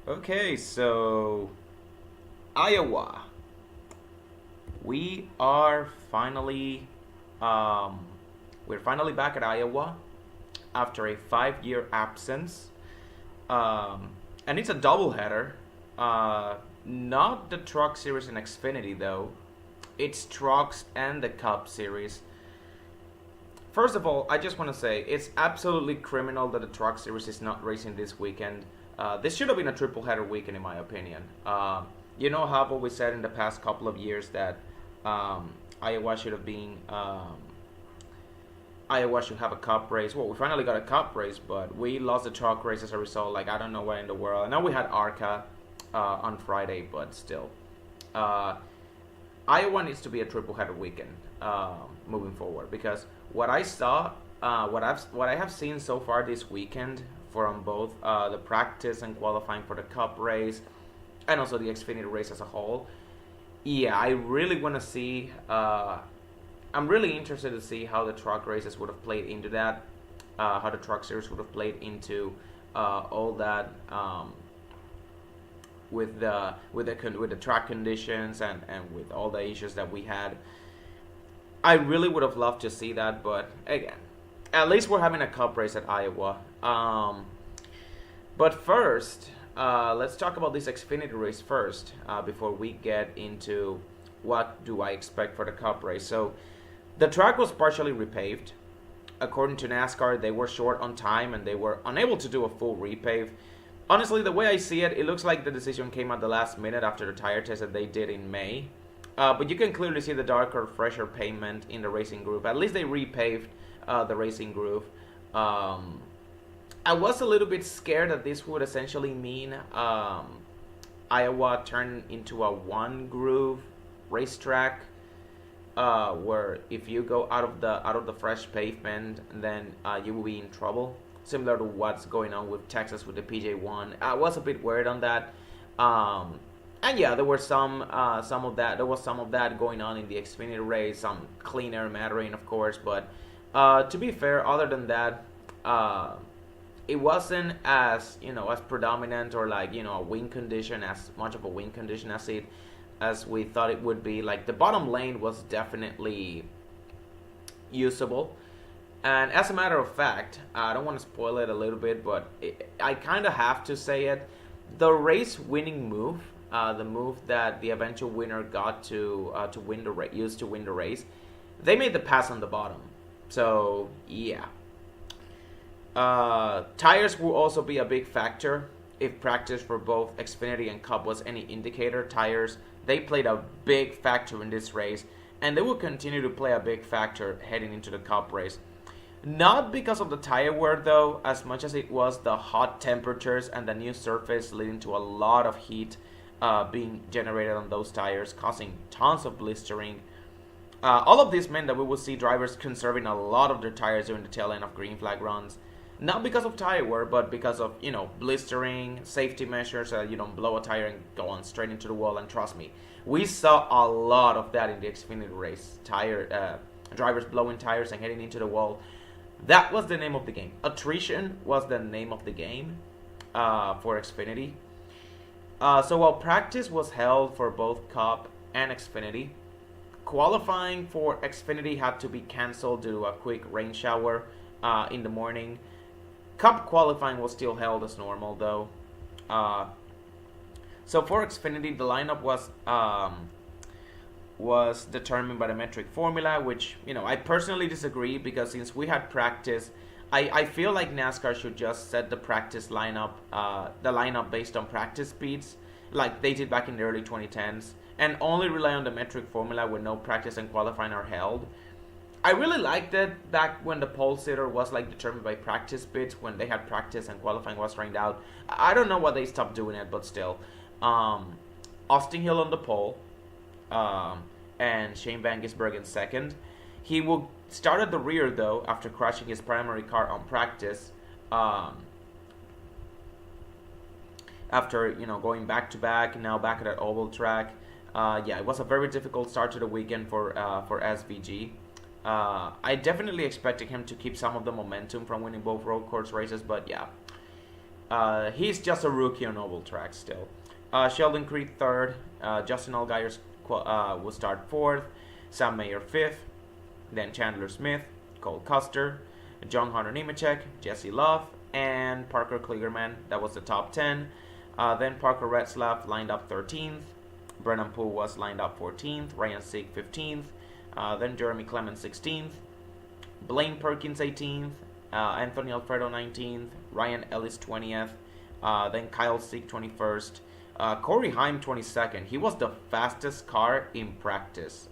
Okay, so Iowa. We are finally um, we're finally back at Iowa after a 5 year absence. Um, and it's a doubleheader. Uh, Not the Truck Series in Xfinity though. It's Trucks and the Cup Series. First of all, I just want to say it's absolutely criminal that the Truck Series is not racing this weekend. This should have been a triple header weekend, in my opinion. You know how I've always said in the past couple of years that um, Iowa should have been. Iowa should have a cup race. Well, we finally got a cup race, but we lost the truck race as a result. Like, I don't know where in the world. I know we had ARCA on Friday, but still. Uh, Iowa needs to be a triple header weekend moving forward because what I saw, what I have seen so far this weekend from both the practice and qualifying for the Cup race, and also the Xfinity race as a whole. Yeah, I really want to see. I'm really interested to see how the truck races would have played into that, how the truck series would have played into all that. With the track conditions and with all the issues that we had. I really would have loved to see that, but again, at least we're having a cup race at Iowa. But first, let's talk about this Xfinity race first before we get into what do I expect for the cup race. So the track was partially repaved. According to NASCAR, they were short on time and they were unable to do a full repave. Honestly, the way I see it, it looks like the decision came at the last minute after the tire test that they did in May. But you can clearly see the darker, fresher pavement in the racing groove. At least they repaved the racing groove. I was a little bit scared that this would essentially mean Iowa turned into a one groove racetrack, where if you go out of the fresh pavement, then you will be in trouble. Similar to what's going on with Texas with the PJ1. I was a bit worried on that. And yeah, there were some of that. There was some of that going on in the Xfinity race. Some clean air mattering, of course. But to be fair, other than that, it wasn't as predominant or like a win condition, as much of a win condition as we thought it would be. Like the bottom lane was definitely usable. And as a matter of fact, I don't want to spoil it a little bit, but I kind of have to say it. The race-winning move, the move that the eventual winner got to win the race, used to win the race, they made the pass on the bottom. So yeah, tires will also be a big factor. If practice for both Xfinity and Cup was any indicator, tires they played a big factor in this race, and they will continue to play a big factor heading into the Cup race. Not because of the tire wear though, as much as it was the hot temperatures and the new surface leading to a lot of heat being generated on those tires, causing tons of blistering. All of this meant that we would see drivers conserving a lot of their tires during the tail end of green flag runs. Not because of tire wear, but because of, blistering, safety measures, so that you don't blow a tire and go on straight into the wall. And trust me, we saw a lot of that in the Xfinity race. Drivers blowing tires and heading into the wall. That was the name of the game. Attrition was the name of the game for Xfinity. So while practice was held for both Cup and Xfinity, qualifying for Xfinity had to be canceled due to a quick rain shower in the morning. Cup qualifying was still held as normal though. So for Xfinity, the lineup was determined by the metric formula, which I personally disagree because since we had practice, I feel like NASCAR should just set the practice lineup, the lineup based on practice speeds, like they did back in the early 2010s, and only rely on the metric formula when no practice and qualifying are held. I really liked it back when the pole sitter was like determined by practice speeds when they had practice and qualifying was rained out. I don't know why they stopped doing it, but still, Austin Hill on the pole. And Shane Van Gisbergen in second. He will start at the rear though after crashing his primary car on practice. After going back to back, now back at that oval track. Yeah, it was a very difficult start to the weekend for SVG. I definitely expected him to keep some of the momentum from winning both road course races, but yeah. He's just a rookie on oval track still. Sheldon Creed third. Justin Allgaier will start fourth. Sam Mayer fifth. Then Chandler Smith, Cole Custer, John Hunter Nemechek, Jesse Love, and Parker Kligerman. That was the top 10. Then Parker Retzlaff lined up 13th. Brennan Poole was lined up 14th. Ryan Sieg 15th. Then Jeremy Clemens 16th. Blaine Perkins 18th. Anthony Alfredo 19th. Ryan Ellis 20th. Then Kyle Sieg 21st. Corey Heim 22nd. He was the fastest car in practice.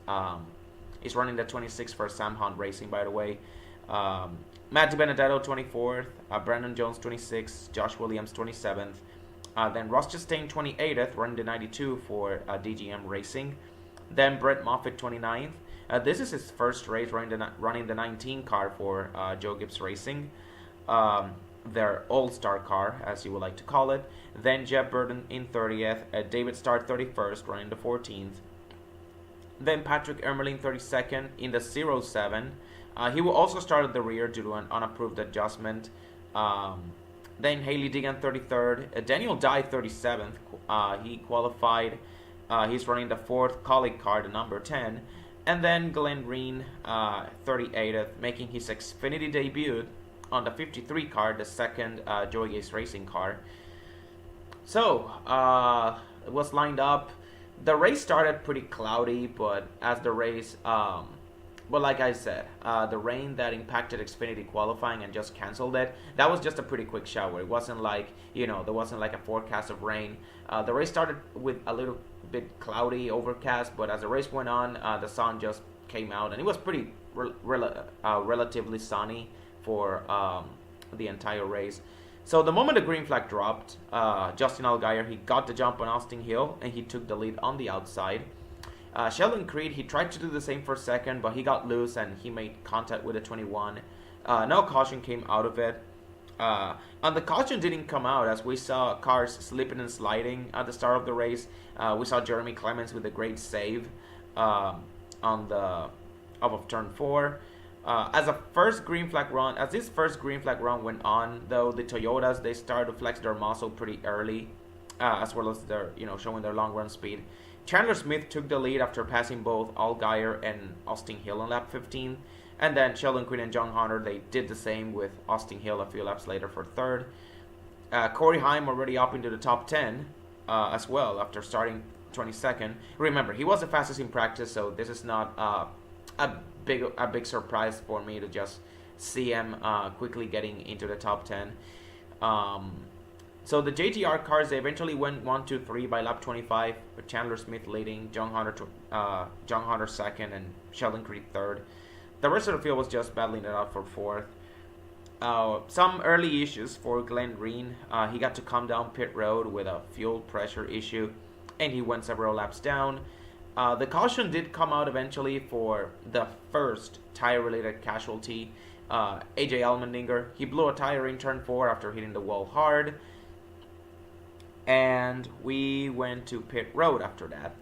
He's running the 26 for Sam Hunt Racing, by the way. Matt DiBenedetto 24th. Brandon Jones 26th. Josh Williams 27th. Then Ross Chastain 28th, running the 92 for DGM Racing. Then Brett Moffitt 29th. This is his first race running the 19 car for Joe Gibbs Racing. Their all-star car, as you would like to call it. Then Jeff Burton in 30th. David Starr 31st, running the 14th. Then Patrick Ermeling 32nd in the 07. He will also start at the rear due to an unapproved adjustment. Then Haley Digan 33rd. Daniel Dye 37th. He qualified. He's running the 4th colleague car, the number 10. And then Glenn Reen 38th, making his Xfinity debut on the 53 car, the second Joey Gase Racing car. So, it was lined up. The race started pretty cloudy, but as the race, but like I said, the rain that impacted Xfinity qualifying and just canceled it, that was just a pretty quick shower. It wasn't like, there wasn't like a forecast of rain. The race started with a little bit cloudy, overcast, but as the race went on, the sun just came out, and it was pretty relatively sunny for the entire race. So the moment the green flag dropped, Justin Allgaier, he got the jump on Austin Hill, and he took the lead on the outside. Sheldon Creed, he tried to do the same for a second, but he got loose and he made contact with the 21. No caution came out of it. And the caution didn't come out as we saw cars slipping and sliding at the start of the race. We saw Jeremy Clemens with a great save on the off of turn 4. As this first green flag run went on, though, the Toyotas, they started to flex their muscle pretty early, as well as their, showing their long run speed. Chandler Smith took the lead after passing both Allgaier and Austin Hill on lap 15. And then Sheldon Creed and John Hunter, they did the same with Austin Hill a few laps later for third. Corey Heim already up into the top 10 as well after starting 22nd. Remember, he was the fastest in practice, so this is not a big surprise for me to just see him quickly getting into the top 10. So the JGR cars, they eventually went 1, 2, 3 by lap 25, with Chandler Smith leading, John Hunter second, and Sheldon Creed third. The rest of the field was just battling it out for fourth. Some early issues for Glenn Reen. He got to come down pit road with a fuel pressure issue, and he went several laps down. The caution did come out eventually for the first tire-related casualty. AJ Allmendinger, he blew a tire in turn 4 after hitting the wall hard. And we went to pit road after that.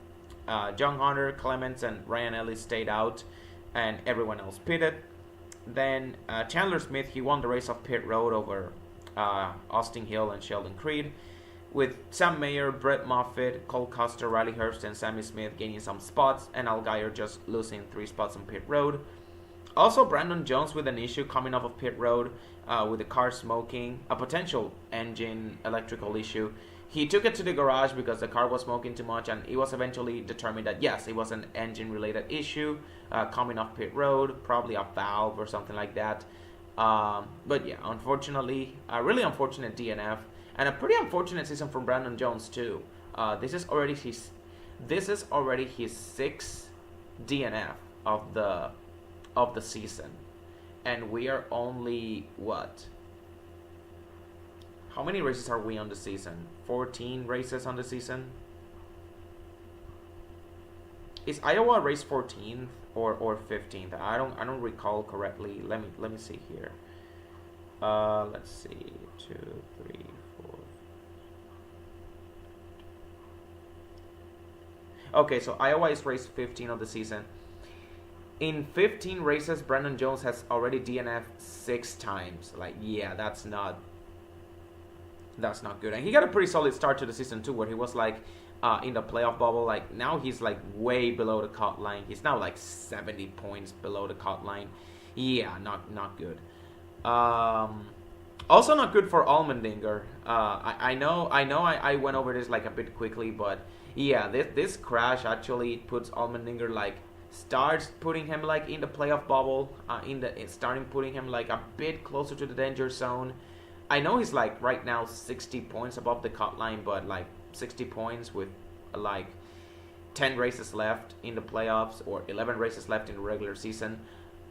John Hunter, Clements, and Ryan Ellis stayed out, and everyone else pitted. Then Chandler Smith, he won the race off pit road over Austin Hill and Sheldon Creed, with Sam Mayer, Brett Moffitt, Cole Custer, Riley Herbst, and Sammy Smith gaining some spots, and Allgaier just losing 3 spots on pit road. Also, Brandon Jones with an issue coming off of pit road with the car smoking, a potential engine electrical issue. He took it to the garage because the car was smoking too much, and it was eventually determined that yes, it was an engine-related issue coming off pit road, probably a valve or something like that. But yeah, unfortunately, a really unfortunate DNF, and a pretty unfortunate season from Brandon Jones too. This is already his 6th DNF of the season, and we are only what? How many races are we on the season? 14 races on the season? Is Iowa race 14th or 15th? I don't recall correctly. Let me see here. Let's see. 2, 3, 4. Okay, so Iowa is race 15 of the season. In 15 races, Brandon Jones has already DNF'd 6 times. Like, yeah, that's not That's not good. And he got a pretty solid start to the season too, where he was like in the playoff bubble. Like now he's like way below the cut line. He's now like 70 points below the cut line. Yeah, not good. Also not good for Allmendinger. I went over this like a bit quickly, but yeah, this crash actually puts Allmendinger like starts putting him like in the playoff bubble, starting putting him like a bit closer to the danger zone. I know he's like right now 60 points above the cut line, but like 60 points with like 10 races left in the playoffs or 11 races left in the regular season.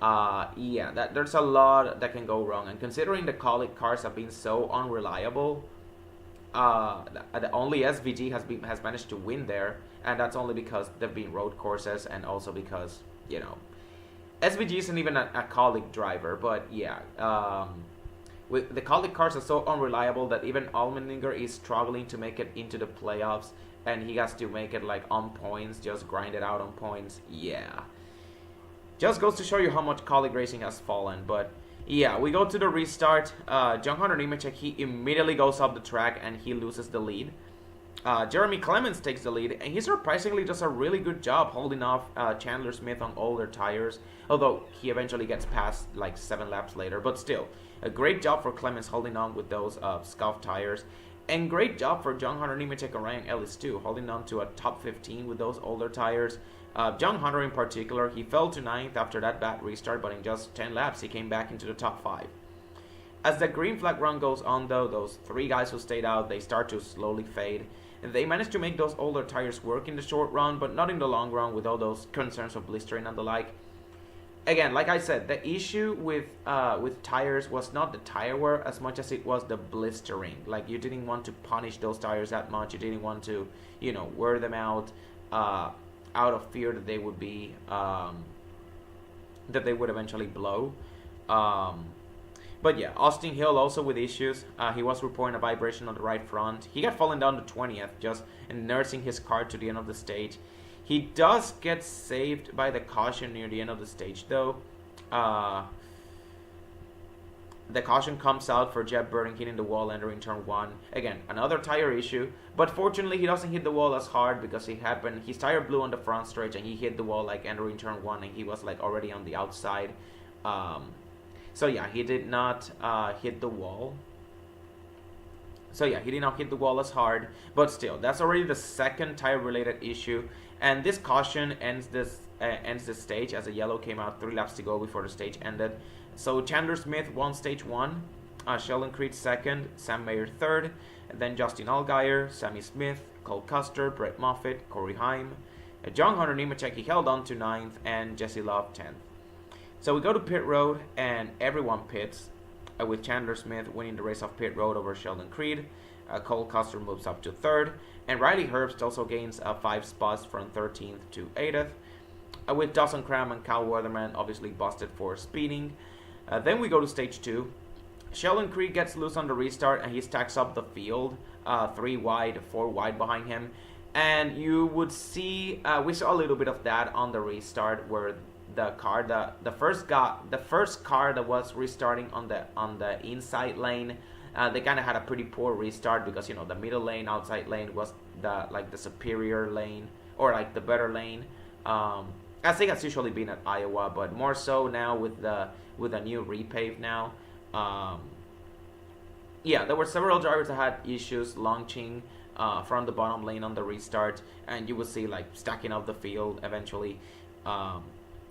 Yeah, there's a lot that can go wrong, and considering the Colic cars have been so unreliable, the only SVG has managed to win there, and that's only because they've been road courses, and also because SVG isn't even a Colic driver. But yeah, with the Colic cars are so unreliable that even Allmendinger is struggling to make it into the playoffs, and he has to make it like on points, just grind it out on points. Yeah. Just goes to show you how much Colic racing has fallen. But yeah, we go to the restart. John Hunter Nemechek, he immediately goes up the track and he loses the lead. Jeremy Clements takes the lead, and he surprisingly does a really good job holding off Chandler Smith on older tires, although he eventually gets past like 7 laps later. But still, a great job for Clements holding on with those scuffed tires, and great job for John Hunter Nemechek and Ryan Ellis too, holding on to a top 15 with those older tires. John Hunter in particular, he fell to 9th after that bad restart, but in just 10 laps he came back into the top 5. As the green flag run goes on though, those 3 guys who stayed out, they start to slowly fade. They managed to make those older tires work in the short run, but not in the long run with all those concerns of blistering and the like. Again, like I said, the issue with tires was not the tire wear as much as it was the blistering. Like, you didn't want to punish those tires that much. You didn't want to, wear them out of fear that they would be that they would eventually blow. But yeah, Austin Hill also with issues. He was reporting a vibration on the right front. He got fallen down to 20th, just nursing his car to the end of the stage. He does get saved by the caution near the end of the stage, though. The caution comes out for Jeb Burton hitting the wall entering turn 1. Again, another tire issue, but fortunately he doesn't hit the wall as hard because his tire blew on the front stretch and he hit the wall like entering turn 1, and he was like already on the outside. So yeah, he did not hit the wall. So yeah, he did not hit the wall as hard, but still, that's already the second tire-related issue, and this caution ends the stage as a yellow came out 3 laps to go before the stage ended. So Chandler Smith won stage 1, Sheldon Creed 2nd, Sam Mayer 3rd, and then Justin Allgaier, Sammy Smith, Cole Custer, Brett Moffitt, Corey Haim, John Hunter Nemechek, he held on to 9th, and Jesse Love 10th. So we go to pit road, and everyone pits, with Chandler Smith winning the race off pit road over Sheldon Creed. Cole Custer moves up to 3rd, and Riley Herbst also gains 5 spots from 13th to 8th, with Dawson Cram and Kyle Weatherman obviously busted for speeding. Then we go to stage 2. Sheldon Creed gets loose on the restart, and he stacks up the field, 3 wide, 4 wide behind him. And you would see, we saw a little bit of that on the restart, where the first car that was restarting on the inside lane, they kind of had a pretty poor restart because the middle lane, outside lane was the superior lane, or like the better lane. I think it's usually been at Iowa, but more so now with the new repave now. Yeah, there were several drivers that had issues launching from the bottom lane on the restart, and you would see like stacking up the field eventually.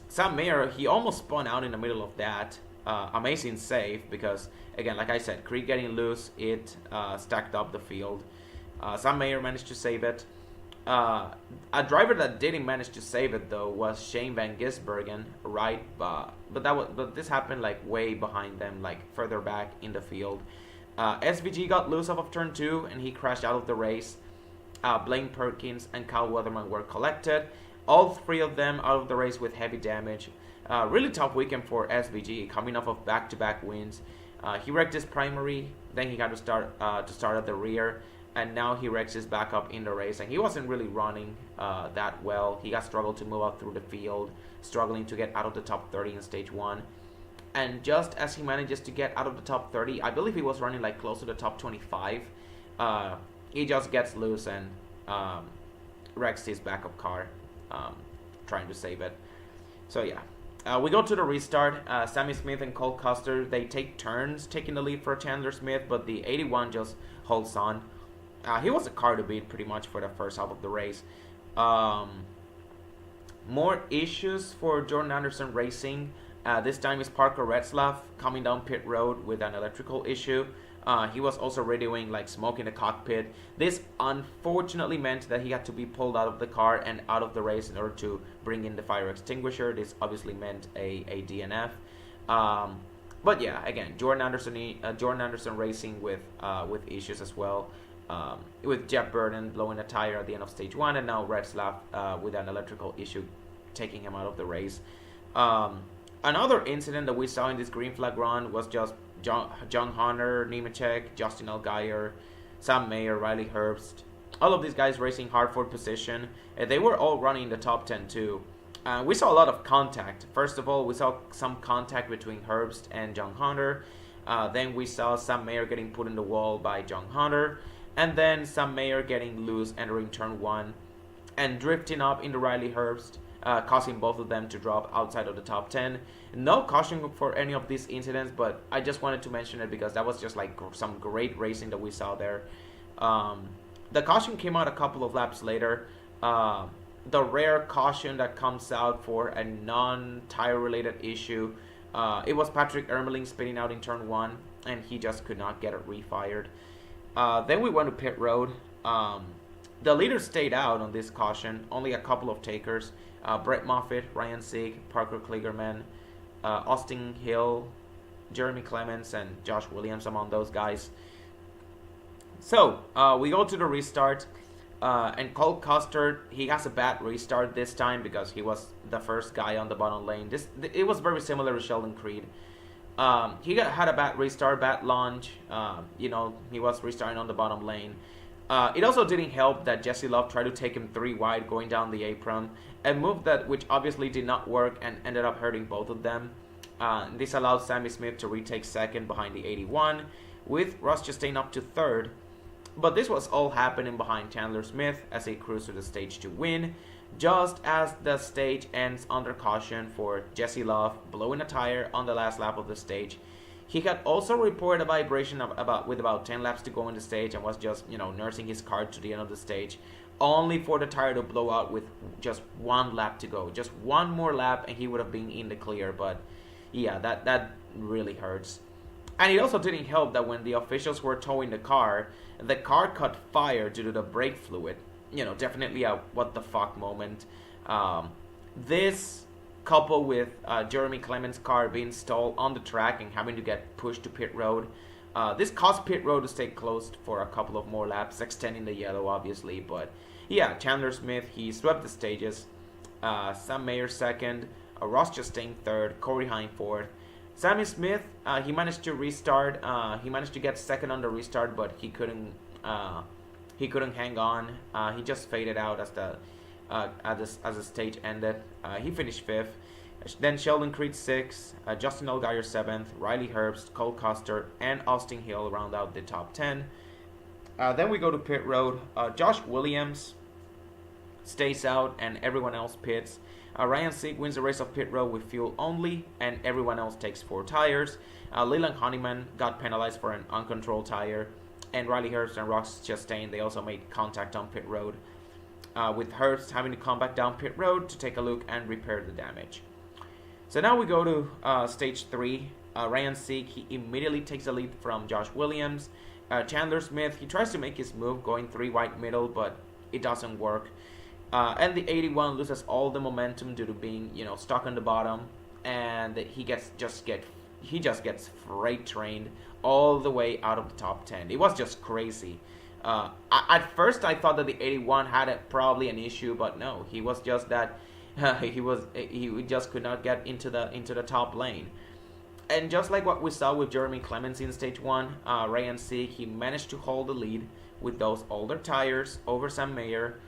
Sam Mayer, he almost spun out in the middle of that. Amazing save because, again, like I said, Creed getting loose, it stacked up the field. Sam Mayer managed to save it. A driver that didn't manage to save it though was Shane Van Gisbergen, right? But this happened like way behind them, like further back in the field. SVG got loose off of turn 2 and he crashed out of the race. Blaine Perkins and Kyle Weatherman were collected. All 3 of them out of the race with heavy damage. Really tough weekend for SVG, coming off of back-to-back wins. He wrecked his primary, then he got to start at the rear, and now he wrecks his backup in the race. And he wasn't really running that well. He got struggled to move up through the field, struggling to get out of the top 30 in stage 1. and just as he manages to get out of the top 30, I believe he was running like close to the top 25, he just gets loose and wrecks his backup car, trying to save it. So yeah, we go to the restart. Sammy Smith and Cole Custer, they take turns taking the lead for Chandler Smith, but the 81 just holds on. He was a car to beat pretty much for the first half of the race. More issues for Jordan Anderson Racing. This time is Parker Retzlaff coming down pit road with an electrical issue. He was also radioing like smoke in the cockpit. This unfortunately meant that he had to be pulled out of the car and out of the race in order to bring in the fire extinguisher. This obviously meant a DNF. But yeah, again, Jordan Anderson Racing with issues as well. With Jeff Burton blowing a tire at the end of stage 1, and now Retzlaff with an electrical issue taking him out of the race. Another incident that we saw in this green flag run was just John Hunter, Nemechek, Justin Allgaier, Sam Mayer, Riley Herbst. All of these guys racing hard for position. They were all running in the top 10 too. We saw a lot of contact. First of all, we saw some contact between Herbst and John Hunter. Then we saw Sam Mayer getting put in the wall by John Hunter. And then Sam Mayer getting loose entering turn 1 and drifting up into Riley Herbst, causing both of them to drop outside of the top 10. No caution for any of these incidents, but I just wanted to mention it because that was just like some great racing that we saw there. The caution came out a couple of laps later. The rare caution that comes out for a non-tire related issue. It was Patrick Ermeling spinning out in turn 1, and he just could not get it refired. Then we went to pit road. The leaders stayed out on this caution, only a couple of takers. Brett Moffitt, Ryan Sieg, Parker Kligerman, Austin Hill, Jeremy Clements, and Josh Williams among those guys. So, we go to the restart, and Cole Custer, he has a bad restart this time because he was the first guy on the bottom lane. It was very similar to Sheldon Creed. He had a bad restart, bad launch. He was restarting on the bottom lane. It also didn't help that Jesse Love tried to take him 3 wide going down the apron, a move which obviously did not work and ended up hurting both of them. This allowed Sammy Smith to retake second behind the 81, with Ross Chastain up to third. But this was all happening behind Chandler Smith as he cruised to the stage to win, just as the stage ends under caution for Jesse Love blowing a tire on the last lap of the stage. He had also reported a vibration with about 10 laps to go in the stage and was just, nursing his car to the end of the stage, only for the tire to blow out with just 1 lap to go. Just 1 more lap and he would have been in the clear, but yeah, that really hurts. And it also didn't help that when the officials were towing the car caught fire due to the brake fluid. Definitely a what the fuck moment. This coupled with Jeremy Clements' car being stalled on the track and having to get pushed to pit road. This caused pit road to stay closed for a couple of more laps, extending the yellow obviously. But yeah, Chandler Smith, he swept the stages. Sam Mayer second, Ross Chastain third, Corey Hine fourth. Sammy Smith, he managed to restart. He managed to get second on the restart, but he couldn't hang on. He just faded out as the stage ended. He finished fifth. Then Sheldon Creed 6th, Justin Allgaier 7th, Riley Herbst, Cole Custer, and Austin Hill round out the top 10. Then we go to pit road. Josh Williams stays out and everyone else pits. Ryan Sieg wins the race of pit road with fuel only, and everyone else takes 4 tires. Leland Honeyman got penalized for an uncontrolled tire, and Riley Herbst and Ross Chastain, they also made contact on pit road, with Herbst having to come back down pit road to take a look and repair the damage. So now we go to stage 3. Ryan Sieg, he immediately takes the lead from Josh Williams. Chandler Smith, he tries to make his move going 3 wide middle, but it doesn't work. And the 81 loses all the momentum due to being, stuck on the bottom, and he just gets freight trained all the way out of the top 10. It was just crazy. At first, I thought that the 81 had probably an issue, but no, he was just that he just could not get into the top lane. And just like what we saw with Jeremy Clements in stage 1, Ryan Sieg, he managed to hold the lead with those older tires over Sam Mayer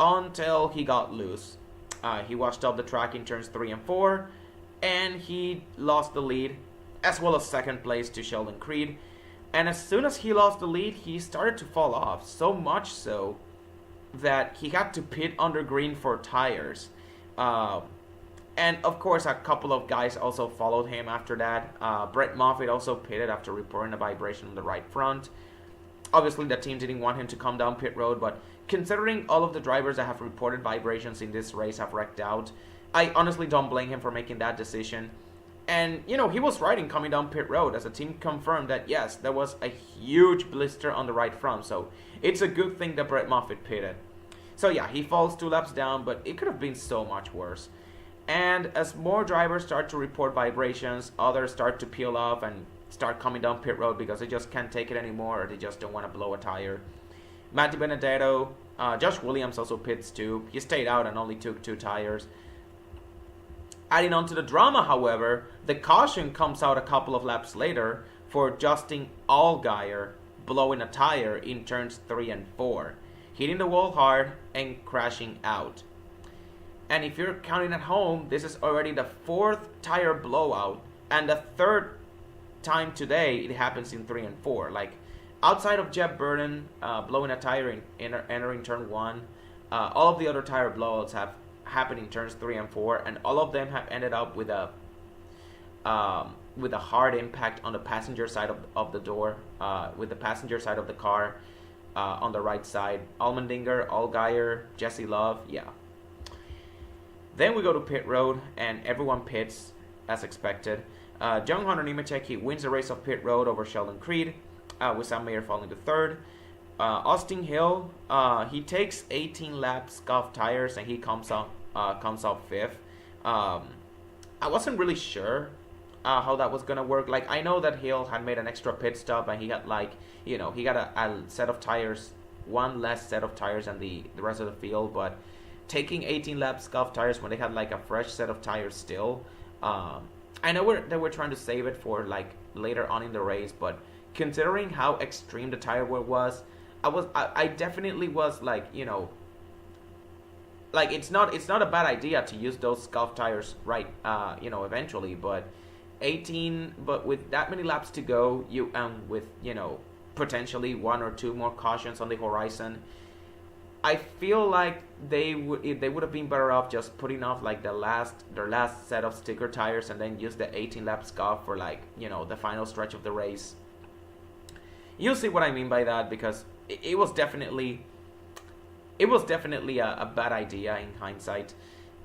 until he got loose. He washed up the track in turns 3 and 4, and he lost the lead as well as second place to Sheldon Creed. And as soon as he lost the lead, he started to fall off, so much so that he had to pit under green for tires. And of course, a couple of guys also followed him after that. Brett Moffitt also pitted after reporting a vibration on the right front. Obviously, the team didn't want him to come down pit road, but considering all of the drivers that have reported vibrations in this race have wrecked out, I honestly don't blame him for making that decision. And, you know, he was right in coming down pit road, as the team confirmed that, yes, there was a huge blister on the right front. So it's a good thing that Brett Moffitt pitted. So yeah, he falls 2 laps down, but it could have been so much worse. And as more drivers start to report vibrations, others start to peel off and start coming down pit road because they just can't take it anymore, or they just don't want to blow a tire. Matty Benedetto, Josh Williams also pits too. He stayed out and only took 2 tires. Adding on to the drama, however, the caution comes out a couple of laps later for Justin Allgaier blowing a tire in turns 3 and 4, hitting the wall hard and crashing out. And if you're counting at home, this is already the 4th tire blowout and the 3rd time today it happens in 3 and 4. Like, outside of Jeff Burton blowing a tire entering turn 1, all of the other tire blowouts have happened in turns 3 and 4, and all of them have ended up with a hard impact on the passenger side of the door, with the passenger side of the car on the right side. Allmendinger, Allgaier, Jesse Love, yeah. Then we go to pit road, and everyone pits as expected. John Hunter Nemechek, he wins the race of pit road over Sheldon Creed, with Sam Mayer falling to 3rd. Austin Hill, he takes 18 laps scuffed tires, and he comes out 5th. I wasn't really sure how that was gonna work. Like, I know that Hill had made an extra pit stop, and he had, like, you know, he got a set of tires, one less set of tires than the rest of the field, but taking 18 laps scuffed tires when they had like a fresh set of tires still, I know they were trying to save it for like later on in the race, but considering how extreme the tire wear was, I definitely was like, you know, like it's not a bad idea to use those scuffed tires, right, you know, eventually, but with that many laps to go, with, you know, potentially 1 or 2 more cautions on the horizon, I feel like they would have been better off just putting off like their last set of sticker tires and then use the 18 lap scuff for, like, you know, the final stretch of the race. You'll see what I mean by that, because it was definitely a bad idea in hindsight.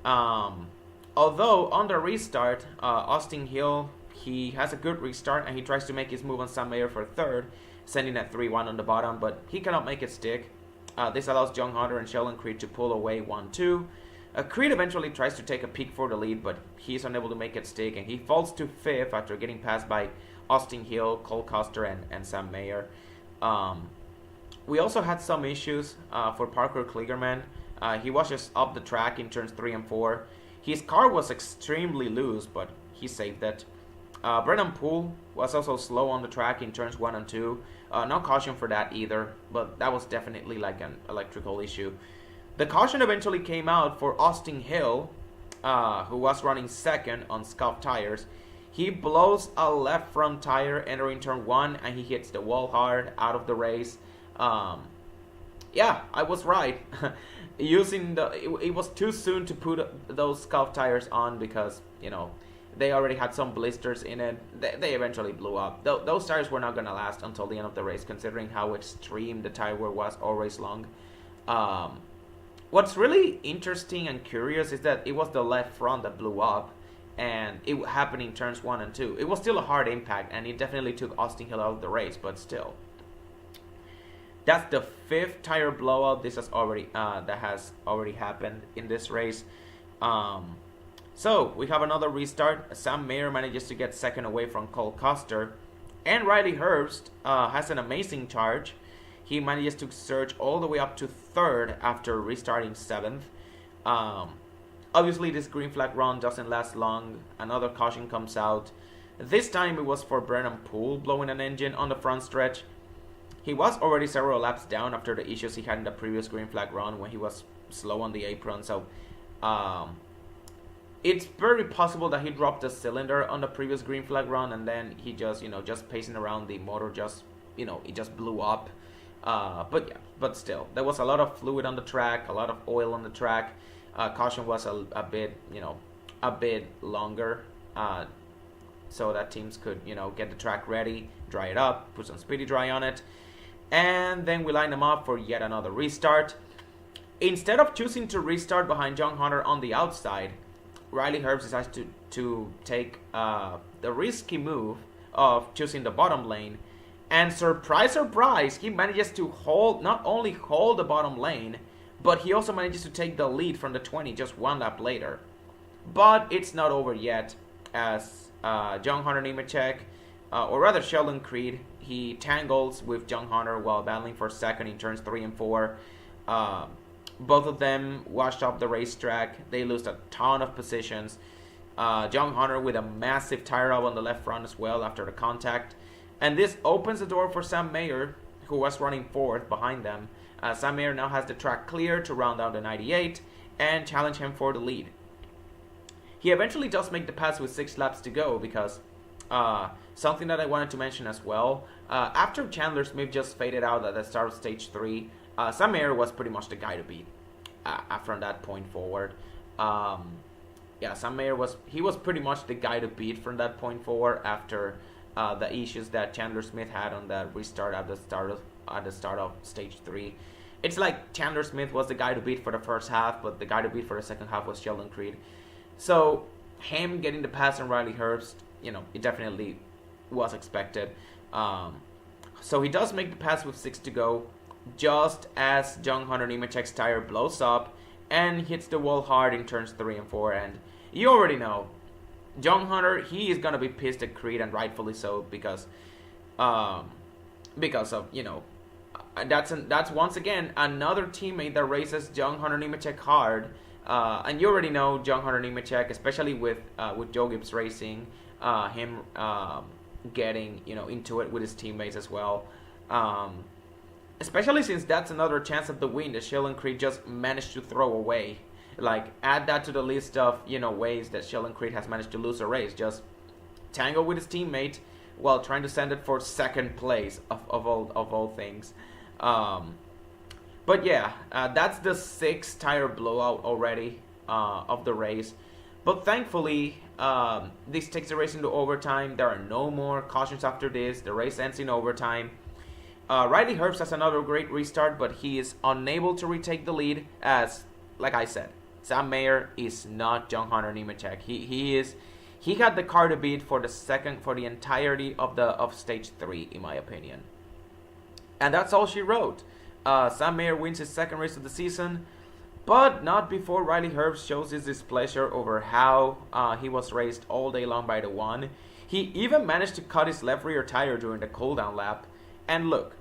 Although on the restart, Austin Hill, he has a good restart and he tries to make his move on Sam Mayer for 3rd, sending at 3-1 on the bottom, but he cannot make it stick. This allows John Hunter and Sheldon Creed to pull away 1-2. Creed eventually tries to take a peek for the lead, but he's unable to make it stick, and he falls to 5th after getting passed by Austin Hill, Cole Custer, and Sam Mayer. We also had some issues for Parker Kligerman. He was just up the track in turns 3 and 4. His car was extremely loose, but he saved it. Brennan Poole was also slow on the track in turns 1 and 2. No caution for that either, but that was definitely like an electrical issue. The caution eventually came out for Austin Hill, who was running 2nd on scuffed tires. He blows a left front tire entering turn 1, and he hits the wall hard out of the race. Yeah, I was right. It was too soon to put those scuffed tires on because, you know, they already had some blisters in it. They eventually blew up. Those tires were not going to last until the end of the race, considering how extreme the tire wear was all race long. What's really interesting and curious is that it was the left front that blew up, and it happened in turns 1 and 2. It was still a hard impact, and it definitely took Austin Hill out of the race, but still. That's the 5th tire blowout that has already happened in this race. So we have another restart. Sam Mayer manages to get 2nd away from Cole Custer, and Riley Herbst has an amazing charge. He manages to surge all the way up to 3rd after restarting 7th. Obviously, this green flag run doesn't last long. Another caution comes out. This time it was for Brennan Poole blowing an engine on the front stretch. He was already several laps down after the issues he had in the previous green flag run when he was slow on the apron. So it's very possible that he dropped the cylinder on the previous green flag run, and then he just, just pacing around, the motor just, it just blew up. But yeah, but still, there was a lot of fluid on the track, a lot of oil on the track. Caution was a bit, a bit longer, so that teams could, get the track ready, dry it up, put some speedy dry on it, and then we line them up for yet another restart. Instead of choosing to restart behind John Hunter on the outside, Riley Herbst decides to take the risky move of choosing the bottom lane, and surprise, surprise, he manages to not only hold the bottom lane, but he also manages to take the lead from the 20 just one lap later. But it's not over yet, as John Hunter Nemechek, or rather Sheldon Creed, he tangles with John Hunter while battling for second in turns 3 and 4. Both of them washed up the racetrack. They lose a ton of positions. John Hunter with a massive tire up on the left front as well after the contact. And this opens the door for Sam Mayer, who was running fourth behind them. Sam Mayer now has the track clear to round out the 98 and challenge him for the lead. He eventually does make the pass with 6 laps to go because something that I wanted to mention as well, after Chandler Smith just faded out at the start of stage 3, Sam Mayer was pretty much the guy to beat from that point forward. Sam Mayer was pretty much the guy to beat from that point forward after the issues that Chandler Smith had on that restart at the start of stage 3. It's like Chandler Smith was the guy to beat for the first half, but the guy to beat for the second half was Sheldon Creed. So him getting the pass on Riley Herbst, it definitely was expected. So he does make the pass with 6 to go, just as John Hunter Nemechek's tire blows up and hits the wall hard in turns 3 and 4. And you already know, John Hunter, he is going to be pissed at Creed, and rightfully so, because of, that's once again another teammate that races John Hunter Nemechek hard. And you already know John Hunter Nemechek, especially with Joe Gibbs Racing, him getting into it with his teammates as well. Especially since that's another chance at the win that Sheldon Creed just managed to throw away. Like, add that to the list of, ways that Sheldon Creed has managed to lose a race. Just tangle with his teammate while trying to send it for second place of all things. But yeah, that's the 6th tire blowout already of the race. But thankfully, this takes the race into overtime. There are no more cautions after this. The race ends in overtime. Riley Herbst has another great restart, but he is unable to retake the lead as, like I said, Sam Mayer is not John Hunter Nemechek. He had the car to beat for the entirety of stage 3, in my opinion. And that's all she wrote. Sam Mayer wins his second race of the season, but not before Riley Herbst shows his displeasure over how he was raced all day long by the 1. He even managed to cut his left rear tire during the cooldown lap. And look,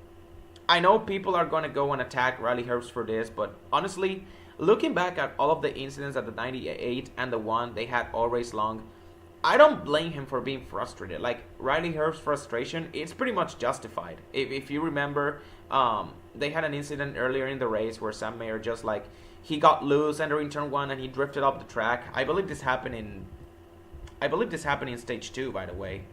I know people are going to go and attack Riley Herbst for this, but honestly, looking back at all of the incidents at the 98 and the 1 they had all race long, I don't blame him for being frustrated. Like, Riley Herbst's frustration, it's pretty much justified. If you remember, they had an incident earlier in the race where Sam Mayer just, he got loose entering turn 1 and he drifted up the track. I believe this happened in stage 2, by the way.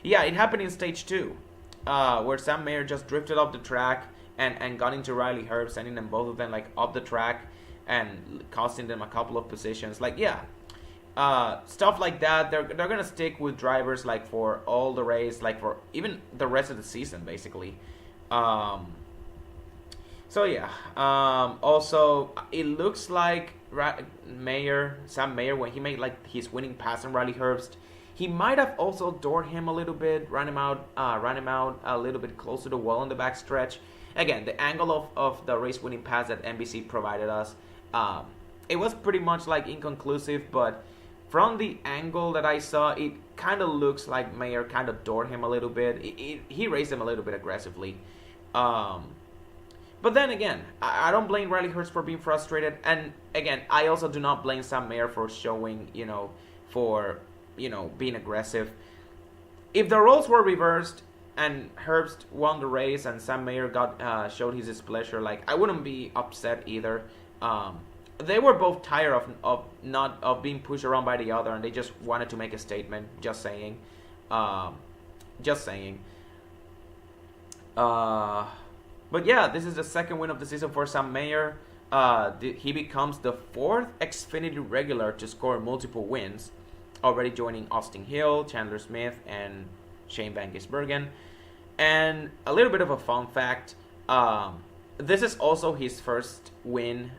Yeah, it happened in stage 2. Where Sam Mayer just drifted up the track and got into Riley Herbst, sending them both of them up the track and costing them a couple of positions. Stuff like that. They're gonna stick with drivers for all the race, for even the rest of the season, basically. So yeah. Also, it looks like Sam Mayer, when he made his winning pass on Riley Herbst, he might have also doored him a little bit, ran him out a little bit close to the wall on the backstretch. Again, the angle of the race-winning pass that NBC provided us, it was pretty much inconclusive, but from the angle that I saw, it kind of looks like Mayer kind of doored him a little bit. He raced him a little bit aggressively. But then again, I don't blame Riley Herbst for being frustrated, and again, I also do not blame Sam Mayer for showing, being aggressive. If the roles were reversed and Herbst won the race and Sam Mayer showed his displeasure, I wouldn't be upset either. they were both tired of being pushed around by the other, and they just wanted to make a statement. Just saying, um, just saying. But yeah, this is the second win of the season for Sam Mayer. He becomes the fourth Xfinity regular to score multiple wins, already joining Austin Hill, Chandler Smith, and Shane Van Gisbergen. And a little bit of a fun fact: this is also his first win,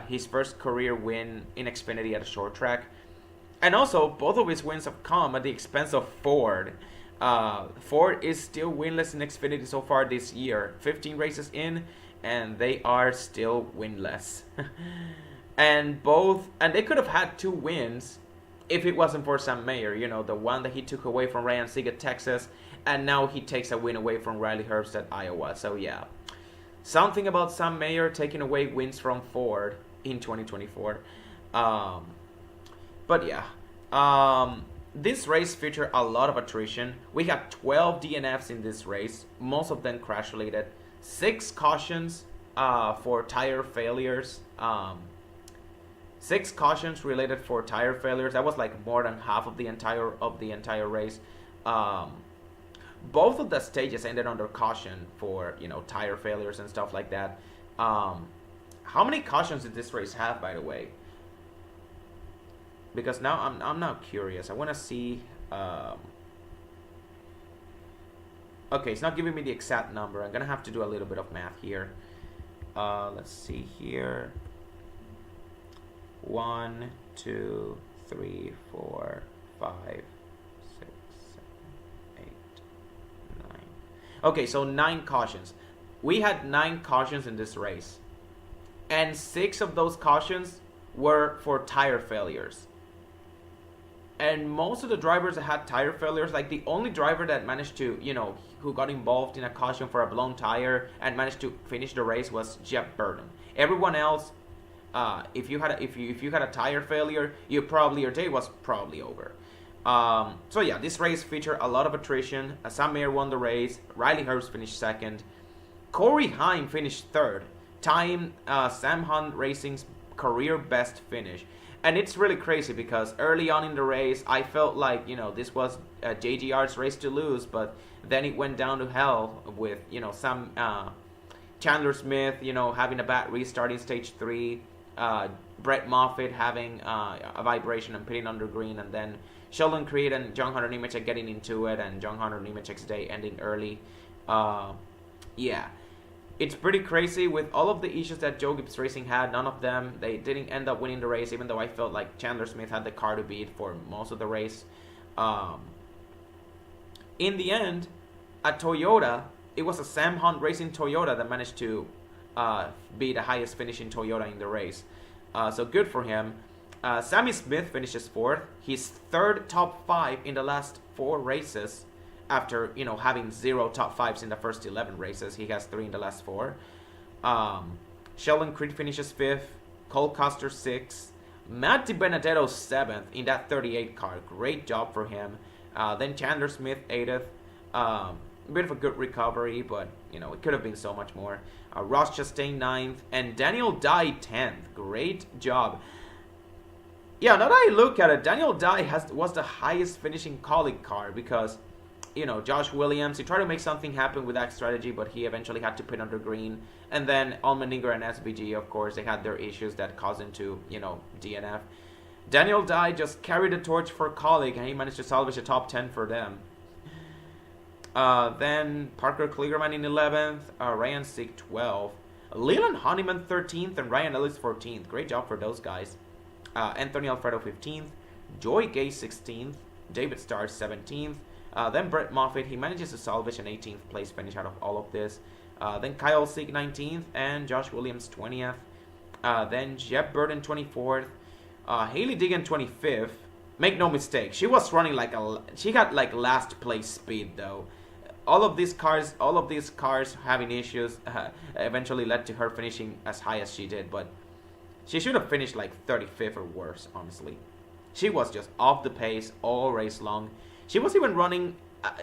his first career win in Xfinity at a short track. And also, both of his wins have come at the expense of Ford. Ford is still winless in Xfinity so far this year. 15 races in, and they are still winless. and they could have had 2 wins if it wasn't for Sam Mayer. You know, the one that he took away from Ryan Sieg at Texas, and now he takes a win away from Riley Herbst at Iowa. So yeah, something about Sam Mayer taking away wins from Ford in 2024. But yeah, this race featured a lot of attrition. We had 12 DNFs in this race, most of them crash related. 6 cautions for tire failures. 6 cautions related for tire failures. That was like more than half of the entire race. Both of the stages ended under caution for tire failures and stuff like that. How many cautions did this race have, by the way? Because now I'm now curious. I want to see. Okay, it's not giving me the exact number. I'm gonna have to do a little bit of math here. Let's see here. 1, 2, 3, 4, 5, 6, 7, 8, 9. Okay, so 9 cautions. We had 9 cautions in this race, and 6 of those cautions were for tire failures. And most of the drivers that had tire failures, like the only driver that managed to, who got involved in a caution for a blown tire and managed to finish the race was Jeff Burton. Everyone else, if you had a tire failure, your day was probably over. So yeah, this race featured a lot of attrition. Sam Mayer won the race. Riley Herbst finished second. Corey Heim finished third. Time Sam Hunt Racing's career best finish. And it's really crazy because early on in the race, I felt like, this was JGR's race to lose, but then it went down to hell with, some Chandler Smith, having a bad restart in stage 3, Brett Moffitt having a vibration and pitting under green, and then Sheldon Creed and John Hunter Nemechek getting into it, and John Hunter Nemechek's day ending early. Yeah. It's pretty crazy with all of the issues that Joe Gibbs Racing had. None of them, they didn't end up winning the race, even though I felt like Chandler Smith had the car to beat for most of the race. In the end, at Toyota, it was a Sam Hunt Racing Toyota that managed to be the highest finishing Toyota in the race. So good for him. Sammy Smith finishes 4th. His 3rd top 5 in the last 4 races. After, having 0 top 5s in the first 11 races. He has 3 in the last 4. Sheldon Creed finishes 5th. Cole Custer 6th. Matt DiBenedetto 7th in that 38 car. Great job for him. Then Chandler Smith 8th. A bit of a good recovery, but, it could have been so much more. Ross Chastain 9th. And Daniel Dye 10th. Great job. Yeah, now that I look at it, Daniel Dye was the highest finishing colleague car because... Josh Williams, he tried to make something happen with that strategy, but he eventually had to pit under green. And then Allmendinger and SVG, of course, they had their issues that caused him to, DNF. Daniel Dye just carried the torch for Colleague, and he managed to salvage a top 10 for them. Then Parker Kligerman in 11th, Ryan Sieg 12th, Leland Honeyman 13th, and Ryan Ellis 14th. Great job for those guys. Anthony Alfredo 15th, Joy Gay 16th, David Starr 17th. Then Brett Moffitt, he manages to salvage an 18th place finish out of all of this. Then Kyle Sieg 19th and Josh Williams 20th. Then Jeff Burton 24th. Haley Diggin 25th. Make no mistake, she was running she got last place speed though. All of these cars having issues eventually led to her finishing as high as she did, but she should have finished 35th or worse, honestly. She was just off the pace all race long. She was even running.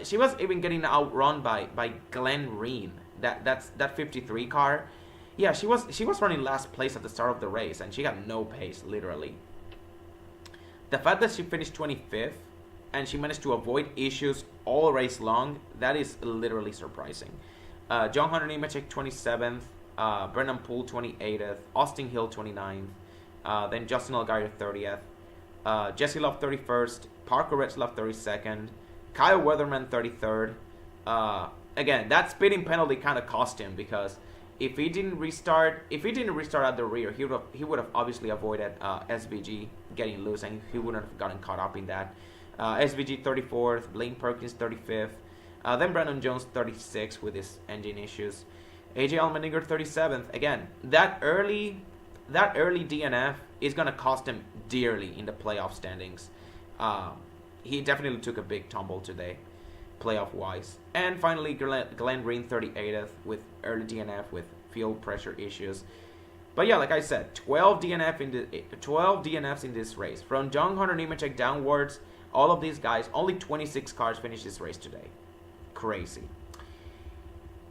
She was even getting outrun by Glenn Reen. That 53 car. Yeah, she was running last place at the start of the race, and she got no pace, literally. The fact that she finished 25th and she managed to avoid issues all race long, that is literally surprising. John Hunter Nemechek 27th, Brennan Poole 28th, Austin Hill 29th, then Justin Allgaier 30th, Jesse Love 31st, Parker Retzlaff 32nd, Kyle Weatherman 33rd. Again, that speeding penalty kind of cost him, because if he didn't restart at the rear, he would have obviously avoided SVG getting loose, and he wouldn't have gotten caught up in that. SVG 34th, Blaine Perkins 35th, then Brandon Jones 36th with his engine issues, AJ Allmendinger 37th. Again, that early DNF is gonna cost him dearly in the playoff standings. He definitely took a big tumble today, playoff wise. And finally, Glenn Green 38th with early DNF with fuel pressure issues. But yeah, like I said, 12 DNFs in this race. From John Hunter Nemechek downwards, all of these guys, only 26 cars finished this race today. Crazy.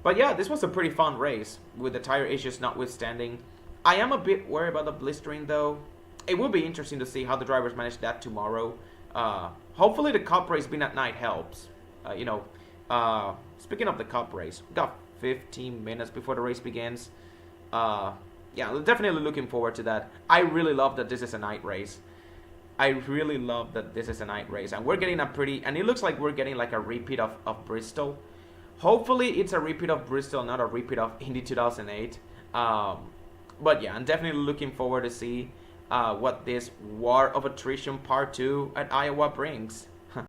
But yeah, this was a pretty fun race, with the tire issues notwithstanding. I am a bit worried about the blistering, though. It will be interesting to see how the drivers manage that tomorrow. Hopefully the Cup race being at night helps. Speaking of the Cup race, we got 15 minutes before the race begins. Yeah, definitely looking forward to that. I really love that this is a night race. And we're getting and it looks like we're getting like a repeat of Bristol. Hopefully it's a repeat of Bristol, not a repeat of Indy 2008. But yeah, I'm definitely looking forward to see what this War of Attrition Part 2 at Iowa brings.